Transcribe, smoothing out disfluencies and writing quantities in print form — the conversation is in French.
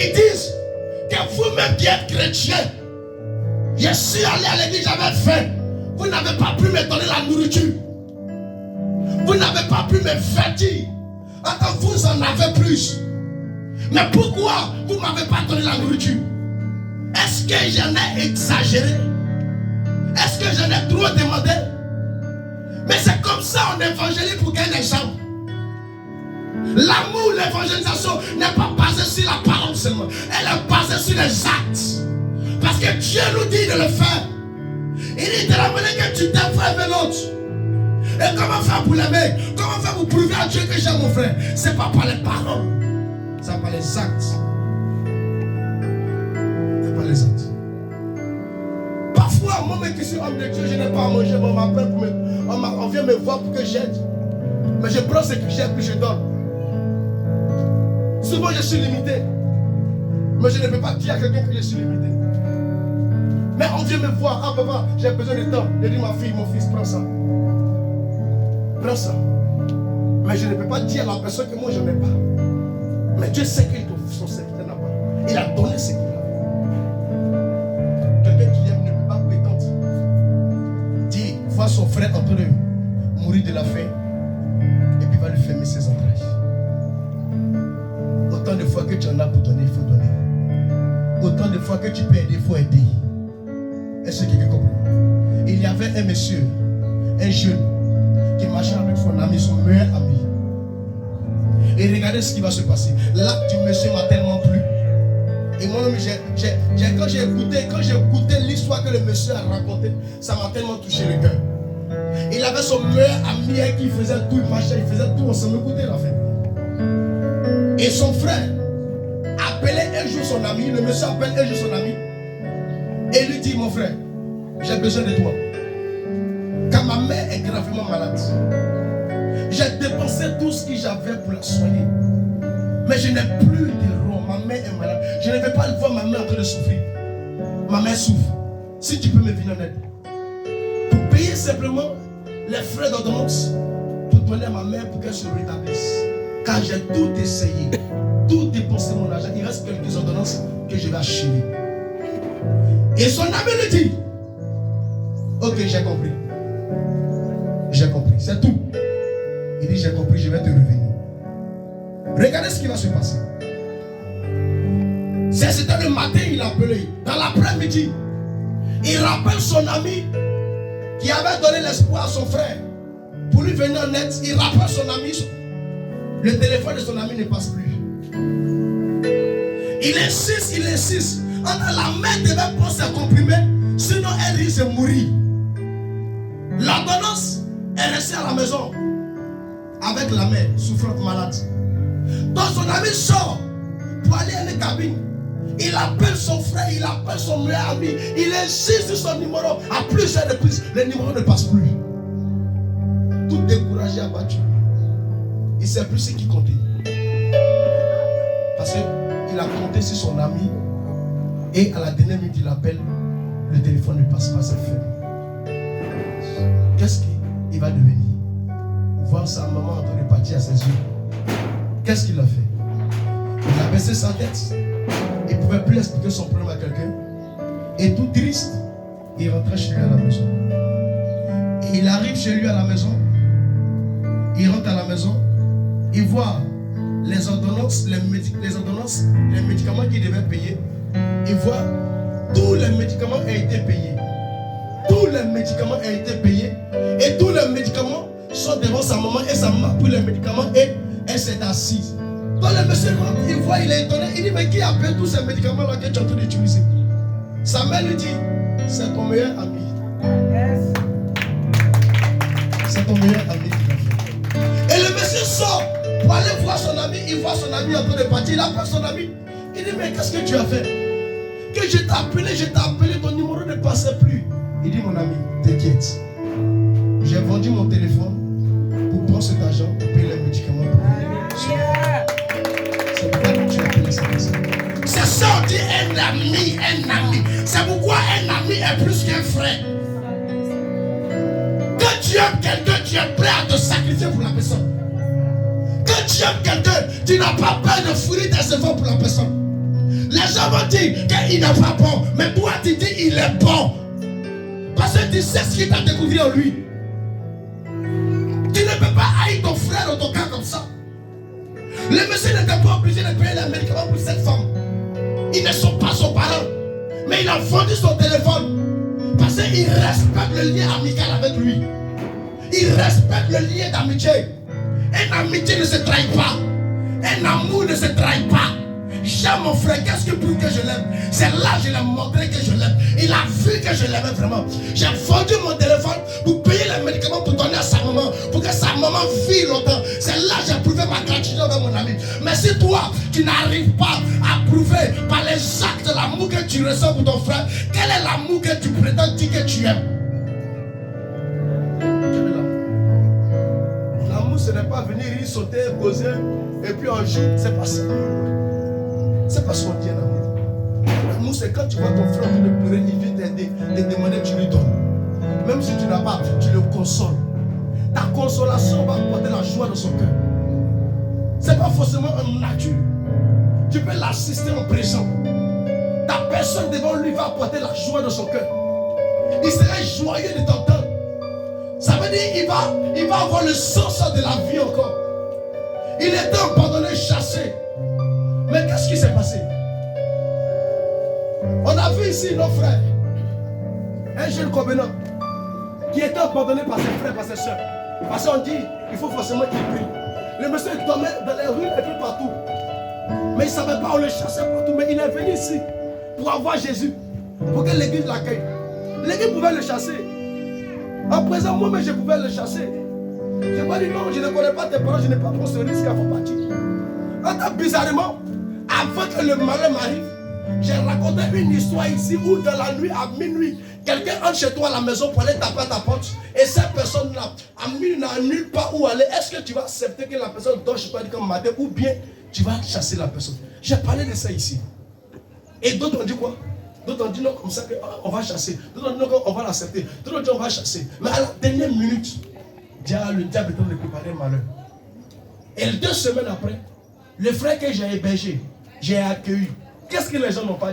ils disent que vous-même qui êtes chrétien, je suis allé à l'église, j'avais faim. Vous n'avez pas pu me donner la nourriture. Vous n'avez pas pu me vêtir. Attends, vous en avez plus. Mais pourquoi vous ne m'avez pas donné la nourriture? Est-ce que j'en ai exagéré? Est-ce que j'en ai trop demandé? Mais c'est comme ça on évangélise pour gagner les gens. L'amour, l'évangélisation n'est pas basée sur la parole seulement. Elle est basée sur les actes. Parce que Dieu nous dit de le faire. Il dit de la manière que tu t'aimes frère vers l'autre. Et comment faire pour l'aimer? Comment faire pour prouver à Dieu que j'aime mon frère? C'est pas par les paroles. C'est par les actes. C'est par les actes. Parfois, moi qui suis homme de Dieu, je n'ai pas à manger, on m'appelle pour on vient me voir pour que j'aide. Mais je prends ce que j'ai puis je donne. Souvent je suis limité. Mais je ne peux pas dire à quelqu'un que je suis limité. Mais on vient me voir, ah papa, j'ai besoin de temps. Je dis ma fille, mon fils, prends ça. Prends ça. Mais je ne peux pas dire à la personne que moi je n'ai pas. Mais Dieu sait que son serviteur n'a pas. Il a donné ce qu'il a. Quelqu'un qui aime ne peut pas prétendre. Dit, voit son frère en train de mourir de la faim. Et puis va lui fermer ses entrailles. Autant de fois que tu en as pour donner, il faut donner. Autant de fois que tu peux aider, il faut aider. Est-ce que quelqu'un comprend? Il y avait un monsieur, un jeune, qui marchait avec son ami, son meilleur ami. Et regardez ce qui va se passer. L'acte du monsieur m'a tellement plu. Et moi-même, quand j'ai écouté l'histoire que le monsieur a racontée, ça m'a tellement touché le cœur. Il avait son meilleur ami qui faisait tout, il marchait, il faisait tout ensemble. Écoutez la fin. Et son frère appelait un jour son ami, le monsieur appelle un jour son ami. Et lui dit, mon frère, j'ai besoin de toi. Quand ma mère est gravement malade, j'ai dépensé tout ce que j'avais pour la soigner. Mais je n'ai plus de rond. Ma mère est malade. Je ne vais pas voir ma mère en train de souffrir. Ma mère souffre. Si tu peux me venir en aide. Pour payer simplement les frais d'ordonnance pour donner à ma mère pour qu'elle se rétablisse. Car j'ai tout essayé. Tout dépensé mon argent. Il reste quelques ordonnances que je vais acheter. Et son ami lui dit, ok, j'ai compris. J'ai compris. C'est tout. Il dit, j'ai compris, je vais te revenir. Regardez ce qui va se passer. C'était le matin, il a appelé. Dans l'après-midi, il rappelle son ami qui avait donné l'espoir à son frère pour lui venir en aide. Il rappelle son ami. Le téléphone de son ami ne passe plus. Il insiste. La mère devait prendre ses comprimés, sinon elle risque de mourir. L'ordonnance est restée à la maison avec la mère souffrante malade. Donc son ami sort pour aller à une cabine. Il appelle son frère, il appelle son meilleur ami. Il insiste sur son numéro à plusieurs reprises. Le numéro ne passe plus. Tout découragé, abattu. Il ne sait plus ce qui comptait. Parce qu'il a compté sur son ami. Et à la dernière minute, il appelle. Le téléphone ne passe pas, c'est fermé. Qu'est-ce qu'il va devenir? Voir sa maman en train de partir à ses yeux. Qu'est-ce qu'il a fait? Il a baissé sa tête. Il ne pouvait plus expliquer son problème à quelqu'un. Et tout triste, il rentrait chez lui à la maison. Et il arrive chez lui à la maison. Il rentre à la maison. Il voit les ordonnances, les médicaments qu'il devait payer. Il voit tous les médicaments ont été payés. Tous les médicaments ont été payés. Et tous les médicaments sont devant sa maman. Et sa maman a pris les médicaments et elle s'est assise. Donc le monsieur, il voit, il est étonné. Il dit, mais qui a payé tous ces médicaments-là que tu es en train d'utiliser? Sa mère lui dit, c'est ton meilleur ami. C'est ton meilleur ami qui l'a fait. Et le monsieur sort pour aller voir son ami. Il voit son ami en train de partir. Il appelle son ami. Il dit, mais qu'est-ce que tu as fait? Que je t'ai appelé, ton numéro ne passait plus. Il dit, mon ami, t'inquiète. J'ai vendu mon téléphone pour prendre cet argent pour payer les médicaments. C'est pourquoi tu as appelé cette personne. C'est ça, on dit un ami. C'est pourquoi un ami est plus qu'un frère. Quand tu aimes quelqu'un, tu es prêt à te sacrifier pour la personne. Quand tu aimes quelqu'un, tu n'as pas peur de fournir tes efforts pour la personne. Les gens vont dire qu'il n'est pas bon. Mais toi, tu dis qu'il est bon. Parce que tu sais ce qu'il t'a découvert en lui. Tu ne peux pas haïr ton frère ou ton gars comme ça. Le monsieur n'était pas obligé de payer les médicaments pour cette femme. Ils ne sont pas son parent. Mais il a vendu son téléphone. Parce qu'il respecte le lien amical avec lui. Il respecte le lien d'amitié. Une amitié ne se trahit pas. Un amour ne se trahit pas. J'aime mon frère, qu'est-ce que pour que je l'aime? C'est là que je lui ai montré que je l'aime. Il a vu que je l'aimais vraiment. J'ai vendu mon téléphone pour payer les médicaments pour donner à sa maman, pour que sa maman vive longtemps. C'est là que j'ai prouvé ma gratitude envers mon ami. Mais si toi, tu n'arrives pas à prouver par les actes de l'amour que tu ressens pour ton frère, quel est l'amour que tu prétends dire que tu aimes? L'amour, ce n'est pas venir y sauter, causer, et puis un jour, c'est pas ça. C'est pas ce qu'on dit l'amour. L'amour, c'est quand tu vois ton frère te pleurer, il vient t'aider, te demander, tu lui donnes. Même si tu n'as pas, tu le consoles. Ta consolation va apporter la joie dans son cœur. C'est pas forcément en nature. Tu peux l'assister en présent. Ta personne devant lui va apporter la joie dans son cœur. Il sera joyeux de t'entendre. Ça veut dire qu'il va avoir le sens de la vie encore. Il était abandonné, chassé. Mais qu'est-ce qui s'est passé? On a vu ici nos frères. Un jeune covenant qui était abandonné par ses frères, par ses soeurs. Parce qu'on dit, il faut forcément qu'il prie. Le monsieur dormait dans les rues et puis partout. Mais il ne savait pas, on le chassait partout. Mais il est venu ici pour avoir Jésus. Pour que l'église l'accueille. L'église pouvait le chasser. En présent, moi-même, je pouvais le chasser. Je n'ai pas dit non, je ne connais pas tes parents, je n'ai pas pris ce risque à faire partie. Attends, bizarrement, avant que le malheur m'arrive, j'ai raconté une histoire ici où dans la nuit, à minuit, quelqu'un entre chez toi à la maison pour aller taper à ta porte. Et cette personne-là, à minuit, n'a nulle part où aller. Est-ce que tu vas accepter que la personne dort chez toi comme matin ou bien tu vas chasser la personne? J'ai parlé de ça ici. Et d'autres ont dit quoi? D'autres ont dit non, comme ça qu'on va chasser. D'autres ont dit non, on va l'accepter. D'autres ont dit on va chasser. Mais à la dernière minute, le diable est en train de préparer un malheur. Et 2 semaines après, le frère que j'ai hébergé, j'ai accueilli. Qu'est-ce que les gens n'ont pas dit?